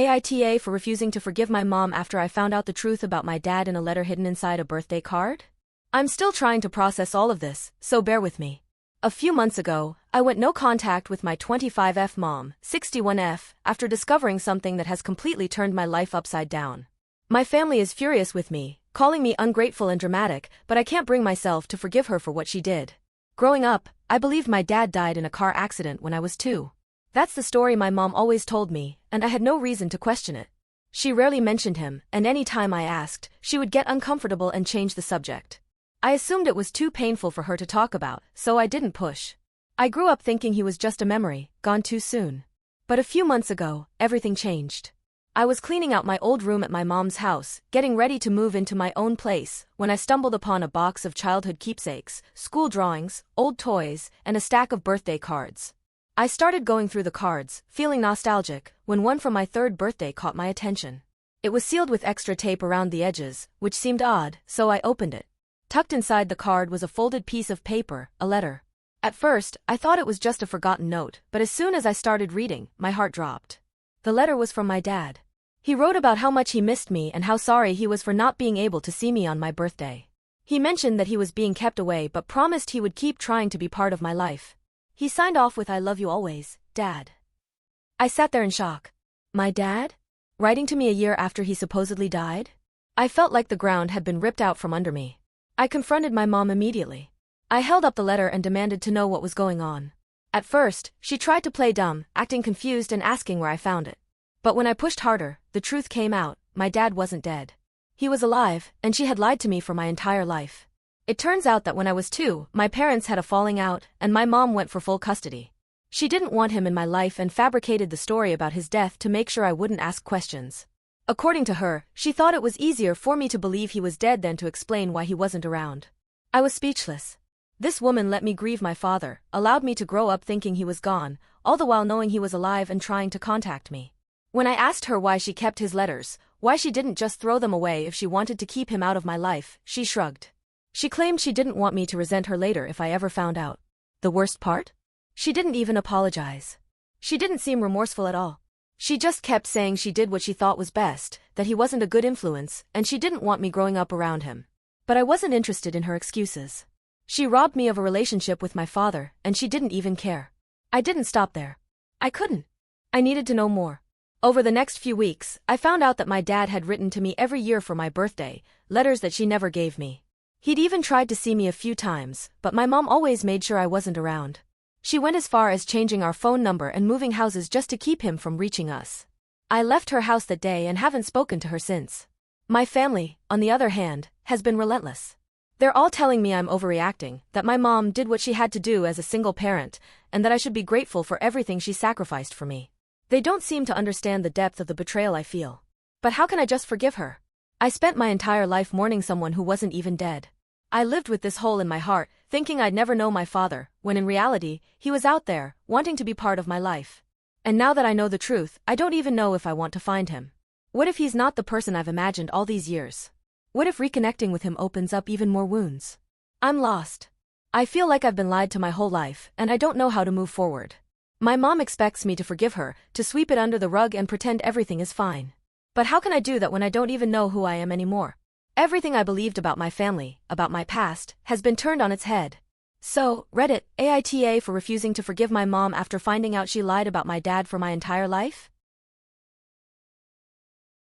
AITA for refusing to forgive my mom after I found out the truth about my dad in a letter hidden inside a birthday card? I'm still trying to process all of this, so bear with me. A few months ago, I went no contact with my 25F mom, 61F, after discovering something that has completely turned my life upside down. My family is furious with me, calling me ungrateful and dramatic, but I can't bring myself to forgive her for what she did. Growing up, I believed my dad died in a car accident when I was 2. That's the story my mom always told me, and I had no reason to question it. She rarely mentioned him, and any time I asked, she would get uncomfortable and change the subject. I assumed it was too painful for her to talk about, so I didn't push. I grew up thinking he was just a memory, gone too soon. But a few months ago, everything changed. I was cleaning out my old room at my mom's house, getting ready to move into my own place, when I stumbled upon a box of childhood keepsakes, school drawings, old toys, and a stack of birthday cards. I started going through the cards, feeling nostalgic, when one from my 3rd birthday caught my attention. It was sealed with extra tape around the edges, which seemed odd, so I opened it. Tucked inside the card was a folded piece of paper, a letter. At first, I thought it was just a forgotten note, but as soon as I started reading, my heart dropped. The letter was from my dad. He wrote about how much he missed me and how sorry he was for not being able to see me on my birthday. He mentioned that he was being kept away but promised he would keep trying to be part of my life. He signed off with "I love you always, Dad." I sat there in shock. My dad? Writing to me a year after he supposedly died? I felt like the ground had been ripped out from under me. I confronted my mom immediately. I held up the letter and demanded to know what was going on. At first, she tried to play dumb, acting confused and asking where I found it. But when I pushed harder, the truth came out: my dad wasn't dead. He was alive, and she had lied to me for my entire life. It turns out that when I was 2, my parents had a falling out, and my mom went for full custody. She didn't want him in my life and fabricated the story about his death to make sure I wouldn't ask questions. According to her, she thought it was easier for me to believe he was dead than to explain why he wasn't around. I was speechless. This woman let me grieve my father, allowed me to grow up thinking he was gone, all the while knowing he was alive and trying to contact me. When I asked her why she kept his letters, why she didn't just throw them away if she wanted to keep him out of my life, she shrugged. She claimed she didn't want me to resent her later if I ever found out. The worst part? She didn't even apologize. She didn't seem remorseful at all. She just kept saying she did what she thought was best, that he wasn't a good influence, and she didn't want me growing up around him. But I wasn't interested in her excuses. She robbed me of a relationship with my father, and she didn't even care. I didn't stop there. I couldn't. I needed to know more. Over the next few weeks, I found out that my dad had written to me every year for my birthday, letters that she never gave me. He'd even tried to see me a few times, but my mom always made sure I wasn't around. She went as far as changing our phone number and moving houses just to keep him from reaching us. I left her house that day and haven't spoken to her since. My family, on the other hand, has been relentless. They're all telling me I'm overreacting, that my mom did what she had to do as a single parent, and that I should be grateful for everything she sacrificed for me. They don't seem to understand the depth of the betrayal I feel. But how can I just forgive her? I spent my entire life mourning someone who wasn't even dead. I lived with this hole in my heart, thinking I'd never know my father, when in reality, he was out there, wanting to be part of my life. And now that I know the truth, I don't even know if I want to find him. What if he's not the person I've imagined all these years? What if reconnecting with him opens up even more wounds? I'm lost. I feel like I've been lied to my whole life, and I don't know how to move forward. My mom expects me to forgive her, to sweep it under the rug and pretend everything is fine. But how can I do that when I don't even know who I am anymore? Everything I believed about my family, about my past, has been turned on its head. So, Reddit, AITA for refusing to forgive my mom after finding out she lied about my dad for my entire life?